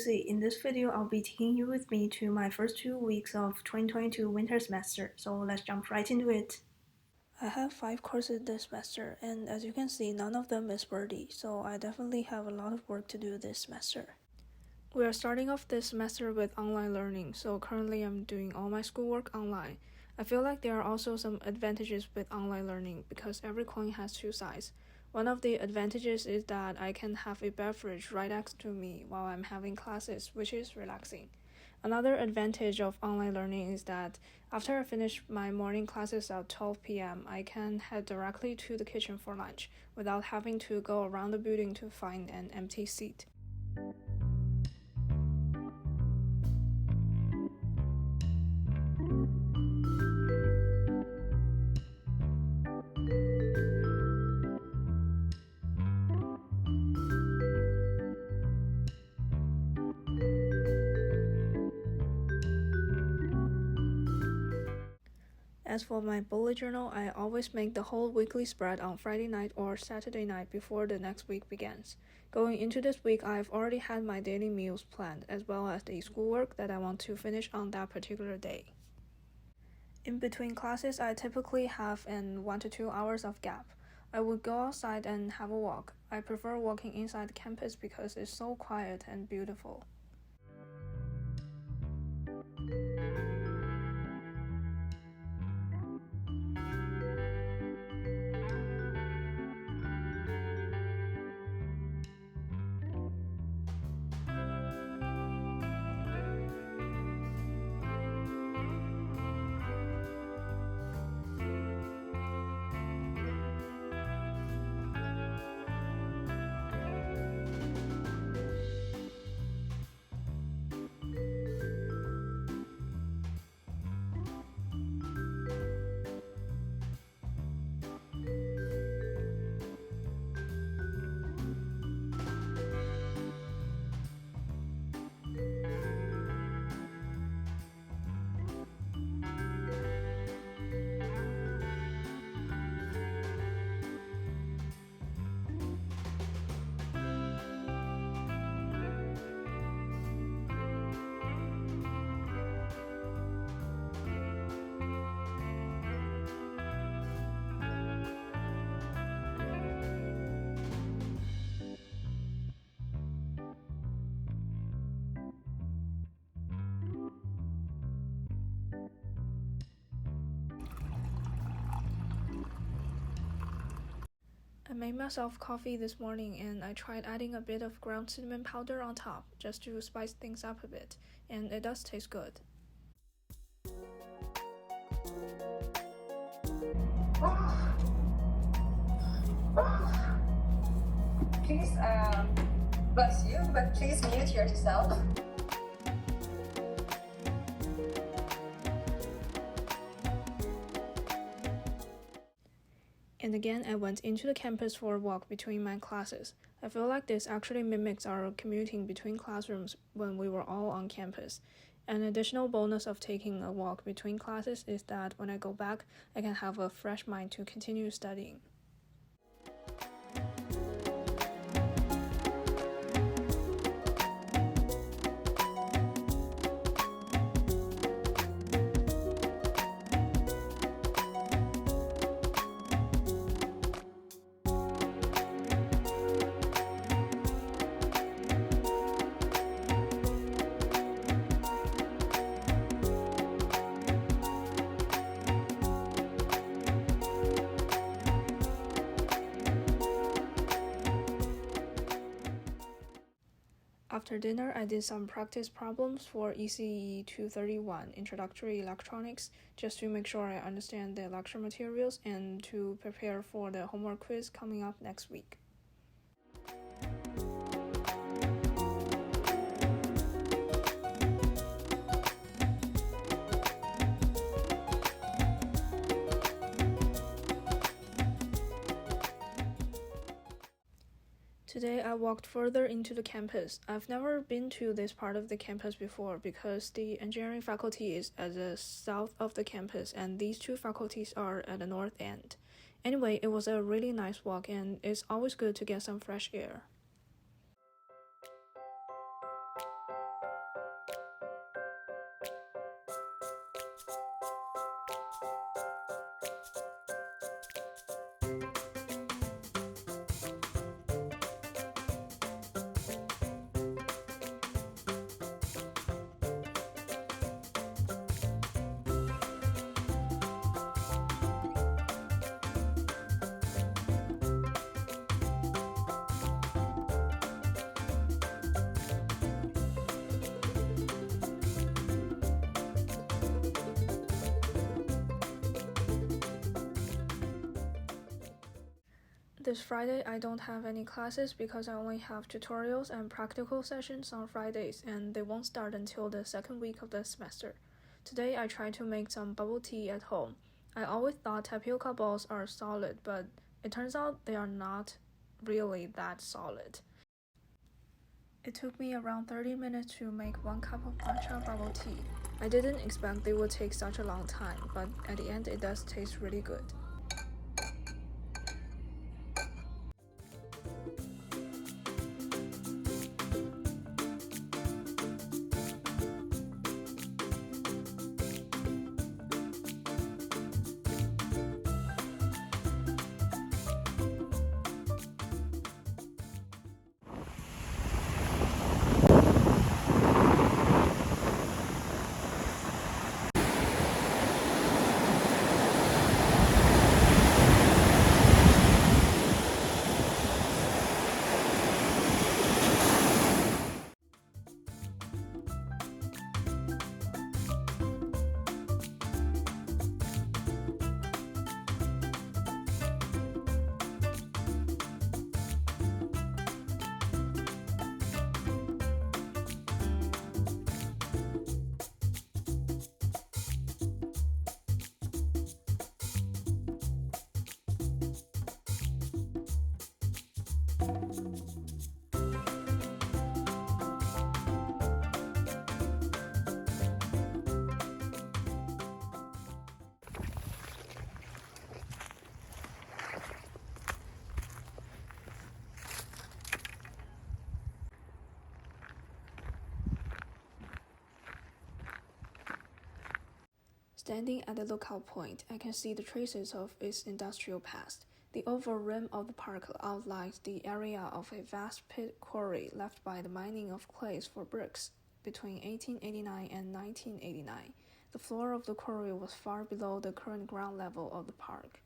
Lucy. In this video, I'll be taking you with me to my first 2 weeks of 2022 winter semester, so let's jump right into it. I have 5 courses this semester, and as you can see, none of them is wordy, so I definitely have a lot of work to do this semester. We are starting off this semester with online learning, so currently I'm doing all my schoolwork online. I feel like there are also some advantages with online learning because every coin has two sides. One of the advantages is that I can have a beverage right next to me while I'm having classes, which is relaxing. Another advantage of online learning is that after I finish my morning classes at 12 p.m., I can head directly to the kitchen for lunch without having to go around the building to find an empty seat. As for my bullet journal, I always make the whole weekly spread on Friday night or Saturday night before the next week begins. Going into this week, I've already had my daily meals planned, as well as the schoolwork that I want to finish on that particular day. In between classes, I typically have an 1 to 2 hours of gap. I would go outside and have a walk. I prefer walking inside the campus because it's so quiet and beautiful. I made myself coffee this morning and I tried adding a bit of ground cinnamon powder on top just to spice things up a bit, and it does taste good. Please, bless you, but please mute yourself. And again, I went into the campus for a walk between my classes. I feel like this actually mimics our commuting between classrooms when we were all on campus. An additional bonus of taking a walk between classes is that when I go back, I can have a fresh mind to continue studying. After dinner, I did some practice problems for ECE 231, Introductory Electronics, just to make sure I understand the lecture materials and to prepare for the homework quiz coming up next week. Today I walked further into the campus. I've never been to this part of the campus before because the engineering faculty is at the south of the campus and these two faculties are at the north end. Anyway, it was a really nice walk and it's always good to get some fresh air. This Friday, I don't have any classes because I only have tutorials and practical sessions on Fridays, and they won't start until the second week of the semester. Today, I tried to make some bubble tea at home. I always thought tapioca balls are solid, but it turns out they are not really that solid. It took me around 30 minutes to make 1 cup of matcha bubble tea. I didn't expect they would take such a long time, but at the end it does taste really good. Standing at the lookout point, I can see the traces of its industrial past. The oval rim of the park outlines the area of a vast pit quarry left by the mining of clays for bricks between 1889 and 1989. The floor of the quarry was far below the current ground level of the park.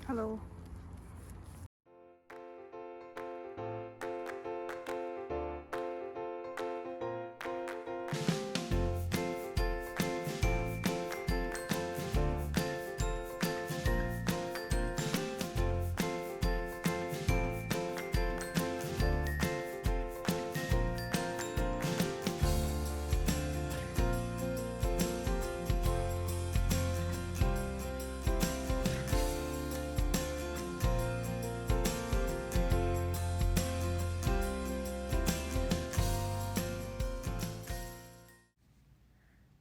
Hello.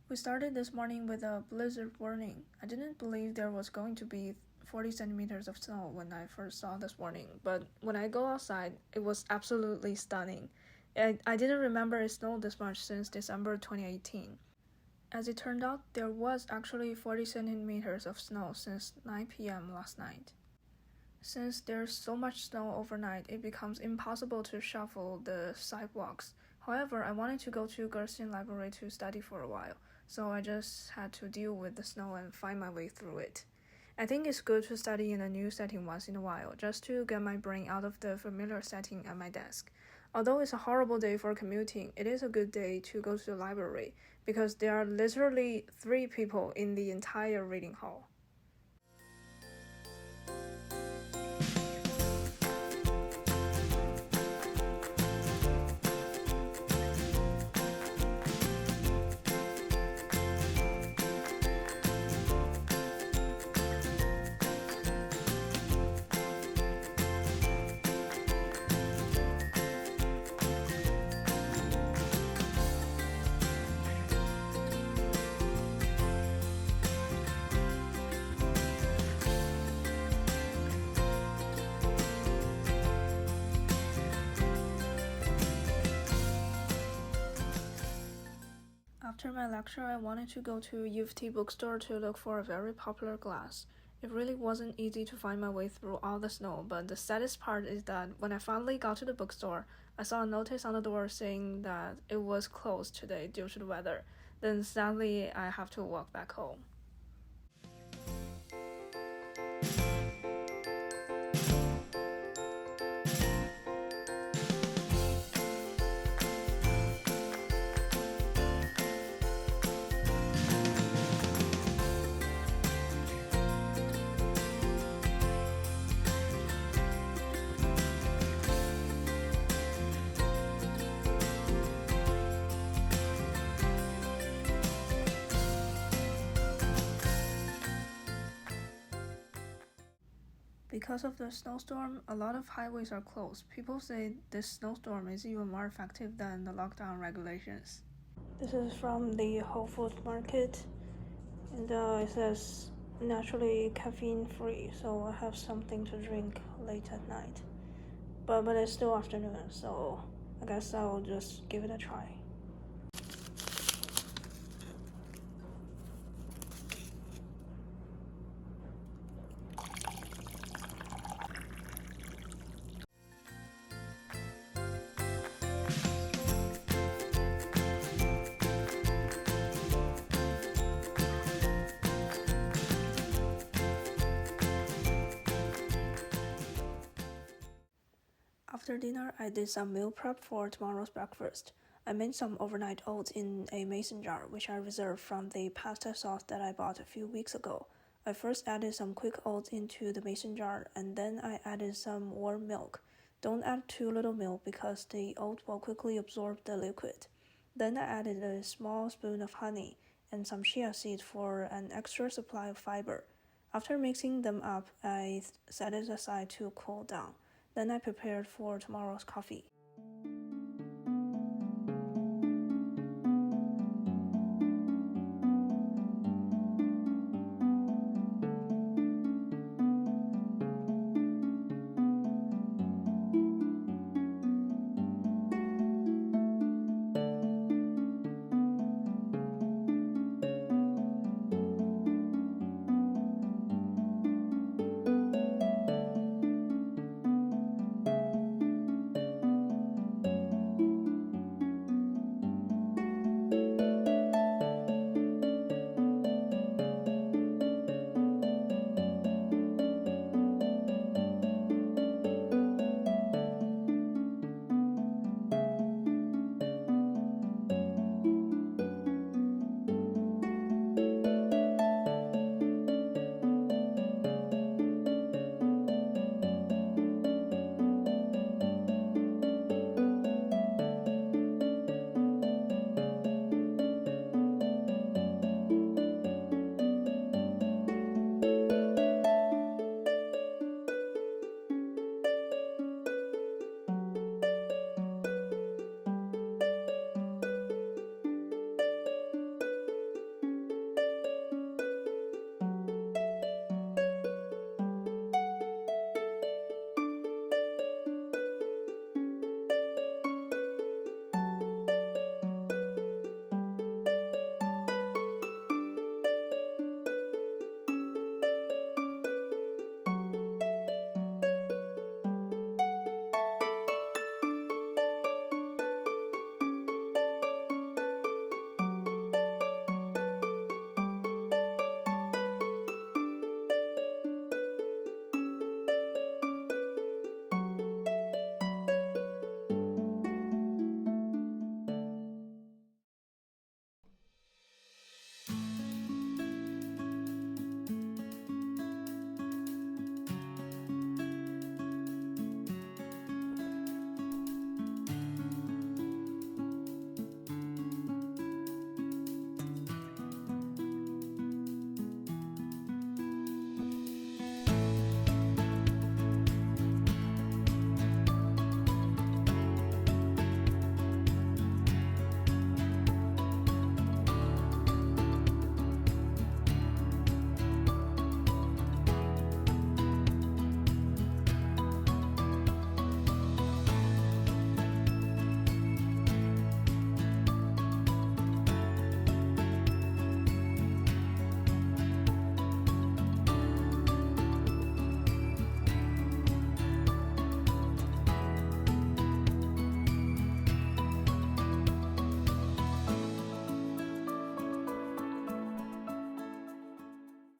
We started this morning with a blizzard warning. I didn't believe there was going to be 40 centimeters of snow when I first saw this warning, but when I go outside, it was absolutely stunning. I didn't remember it snowed this much since December 2018. As it turned out, there was actually 40 centimeters of snow since 9 p.m. last night. Since there's so much snow overnight, it becomes impossible to shovel the sidewalks. However, I wanted to go to Gerstein Library to study for a while, so I just had to deal with the snow and find my way through it. I think it's good to study in a new setting once in a while, just to get my brain out of the familiar setting at my desk. Although it's a horrible day for commuting, it is a good day to go to the library, because there are literally 3 people in the entire reading hall. After my lecture, I wanted to go to U of T bookstore to look for a very popular glass. It really wasn't easy to find my way through all the snow, but the saddest part is that when I finally got to the bookstore, I saw a notice on the door saying that it was closed today due to the weather. Then sadly, I have to walk back home. Because of the snowstorm, a lot of highways are closed. People say this snowstorm is even more effective than the lockdown regulations. This is from the Whole Foods market, and it says naturally caffeine-free, so I have something to drink late at night. But it's still afternoon, so I guess I'll just give it a try. After dinner, I did some meal prep for tomorrow's breakfast. I made some overnight oats in a mason jar, which I reserved from the pasta sauce that I bought a few weeks ago. I first added some quick oats into the mason jar, and then I added some warm milk. Don't add too little milk because the oat will quickly absorb the liquid. Then I added a small spoon of honey and some chia seeds for an extra supply of fiber. After mixing them up, I set it aside to cool down. Then I prepared for tomorrow's coffee.